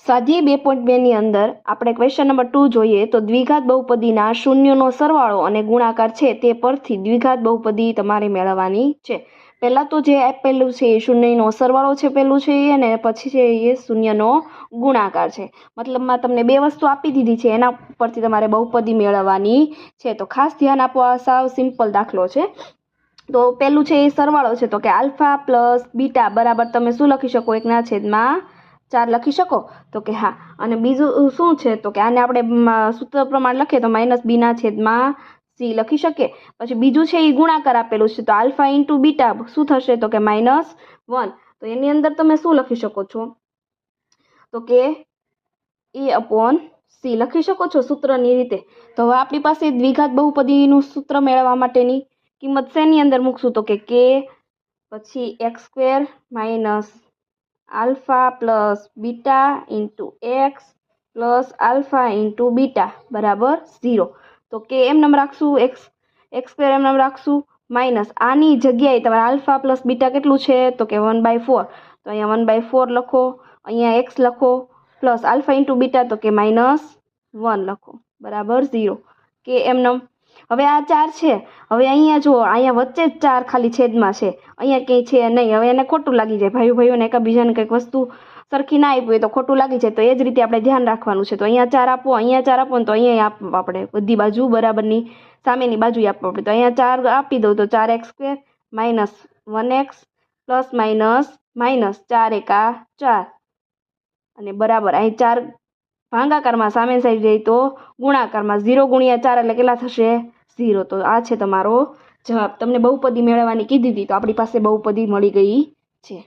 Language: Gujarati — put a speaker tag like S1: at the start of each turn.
S1: સ્વાધ્યાય 2.2 ની અંદર આપણે ક્વેશ્ચન નંબર 2 જોઈએ તો દ્વિઘાત બહુપદીના શૂન્યનો સરવાળો અને ગુણાકાર છે તે પરથી દ્વિઘાત બહુપદી તમારે મેળવવાની છે. પહેલાં તો જે આપેલું છે એ શૂન્યનો સરવાળો છે પહેલું છે અને પછી છે એ શૂન્યનો ગુણાકાર છે. મતલબમાં તમને બે વસ્તુ આપી દીધી છે એના પરથી તમારે બહુપદી મેળવવાની છે. તો ખાસ ધ્યાન આપો, આ સાવ સિમ્પલ દાખલો છે. તો પહેલું છે એ સરવાળો છે તો કે આલ્ફા પ્લસ બીટા બરાબર તમે શું લખી શકો? 1/4 લખી શકો? તો કે હા. અને બીજું શું છે તો કે આને આપણે સૂત્ર પ્રમાણે લખીએ તો -b/c લખી શકીએ. પછી બીજું છે એ ગુણાકાર આપેલું છે તો આલ્ફા ઇન્ટુ બીટા શું થશે તો કે -1. તો એની અંદર તમે શું લખી શકો છો તો કે a/c લખી શકો છો સૂત્રની રીતે. તો હવે આપણી પાસે દ્વિઘાત બહુપદીનું સૂત્ર મેળવવા માટેની કિંમત શેની અંદર મૂકશું તો કે પછી x² minus alpha plus beta into x plus alpha into beta બરાબર 0. તો કે એમ નામ રાખશું, x² એમ નામ રાખશું, માઇનસ આની જગ્યાએ તમારે આલ્ફા પ્લસ બીટા કેટલું છે તો કે 1/4. તો અહીંયા 1/4 લખો, અહીંયા x લખો, પ્લસ આલ્ફા ઇન્ટુ બીટા તો કે -1 લખો બરાબર 0. કે એમ નામ. હવે આ 4 છે, હવે અહીંયા જુઓ, અહીંયા વચ્ચે જ 4 ખાલી છેદમાં છે, અહીંયા ક્યાંય છે નહીં. હવે એને ખોટું લાગી જાય, ભાઈઓને એકબીજાને કંઈક વસ્તુ સરખી ના આપી હોય તો ખોટું લાગી જાય. તો એ જ રીતે આપણે ધ્યાન રાખવાનું છે. તો અહીંયા 4 આપો, અહીંયા 4 આપો ને તો અહીંયા આપવું આપણે બધી બાજુ બરાબરની સામેની બાજુ આપવું આપણે. તો અહીંયા 4 આપી દઉં તો 4x² minus 1x plus minus 4 × 4 અને બરાબર અહીં 4 ભાગાકારમાં સામે સાઈડ જાય તો ગુણાકારમાં 0 × 4 એટલે કેટલા થશે? 0. તો આ છે તમારો જવાબ. તમને બહુપદી મેળવવાની કીધી હતી તો આપણી પાસે બહુપદી મળી ગઈ છે.